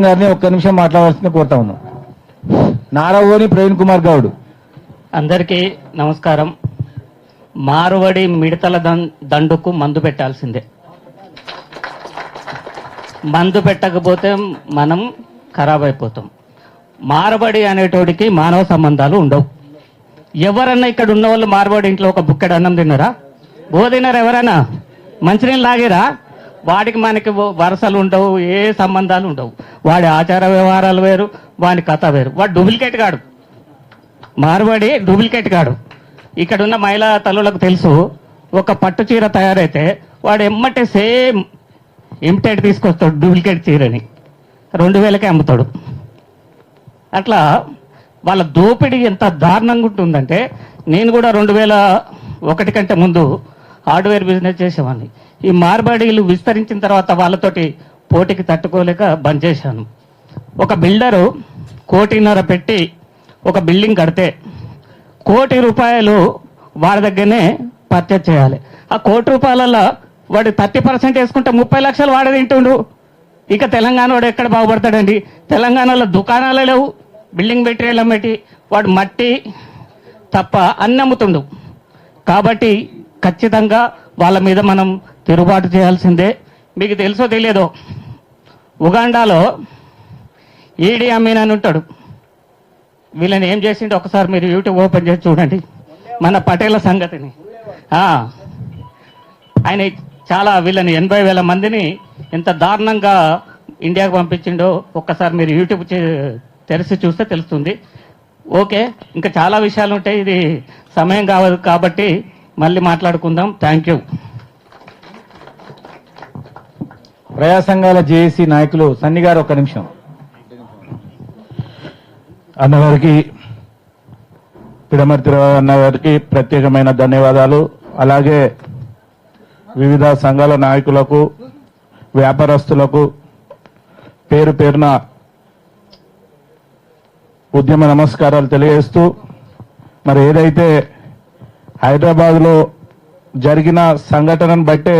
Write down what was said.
గారిని ఒక్క నిమిషం మాట్లాడాల్సింది కోరుతా ఉన్నాం. నారావోని ప్రవీణ్ కుమార్ గౌడ్. అందరికీ నమస్కారం. మార్వడి మిడతల దండుకు మందు పెట్టాల్సిందే. మందు పెట్టకపోతే మనం ఖరాబ్ అయిపోతాం. మార్వడి అనేటోడికి మానవ సంబంధాలు ఉండవు. ఎవరన్నా ఇక్కడ ఉన్న వాళ్ళు మార్వడి ఇంట్లో ఒక బుక్కెడు అన్నం తిన్నారా? తిన్నారా? ఎవరైనా మంచినీళ్ళు లాగారా? వాడికి మనకి వరసలు ఉండవు, ఏ సంబంధాలు ఉండవు. వాడి ఆచార వ్యవహారాలు వేరు, వాడి కథ వేరు. వాడు డూప్లికేట్ కాడు, మార్వాడి డూప్లికేట్ కాడు. ఇక్కడ ఉన్న మహిళా తల్లులకు తెలుసు, ఒక పట్టు చీర తయారైతే వాడు ఎమ్మటే సేమ్ ఇమిటేట్ తీసుకొస్తాడు డూప్లికేట్ చీరని, 2000కే అమ్ముతాడు. అట్లా వాళ్ళ దోపిడీ ఎంత దారుణంగా ఉంటుందంటే, నేను కూడా 2001 కంటే ముందు హార్డ్వేర్ బిజినెస్ చేసేవాడిని. ఈ మార్వాడీలు విస్తరించిన తర్వాత వాళ్ళతోటి పోటీకి తట్టుకోలేక బంద్ చేశాను. ఒక బిల్డరు 1.5 కోటి పెట్టి ఒక బిల్డింగ్ కడితే 1 కోటి రూపాయలు వాడి దగ్గరనే పర్చేజ్ చేయాలి. ఆ 1 కోటి రూపాయలలో వాడు 30% వేసుకుంటే 30 లక్షలు వాడే తింటుండు. ఇక తెలంగాణ వాడు ఎక్కడ బాగుపడతాడండి? తెలంగాణలో దుకాణాలే లేవు, బిల్డింగ్ మెటీరియల్ అమ్మేటి, వాడు మట్టి తప్ప అన్ని అమ్ముతుండు. కాబట్టి ఖచ్చితంగా వాళ్ళ మీద మనం తిరుగుబాటు చేయాల్సిందే. మీకు తెలుసో తెలియదో, ఉగాండాలో ఈడీ అమీన్ అని ఉంటాడు. వీళ్ళని ఏం చేసిండో ఒకసారి మీరు యూట్యూబ్ ఓపెన్ చేసి చూడండి, మన పటేల సంగతిని. ఆయన చాలా వీళ్ళని 80,000 మందిని ఎంత దారుణంగా ఇండియాకు పంపించిండో ఒక్కసారి మీరు యూట్యూబ్ తెరిచి చూస్తే తెలుస్తుంది. ఓకే, ఇంకా చాలా విషయాలు ఉంటాయి, ఇది సమయం కావదు కాబట్టి మళ్ళీ మాట్లాడుకుందాం. Thank you. ప్రజా సంఘాల జేఏసీ నాయకులు సన్ని గారు ఒక్క నిమిషం. అన్నగారికి, పిడమర్తి అన్నగారికి ప్రత్యేకమైన ధన్యవాదాలు. అలాగే వివిధ సంఘాల నాయకులకు, వ్యాపారస్తులకు పేరు పేరున ఉద్యమ నమస్కారాలు తెలియజేస్తూ, మరి ఏదైతే హైదరాబాద్లో జరిగిన సంఘటనను బట్టే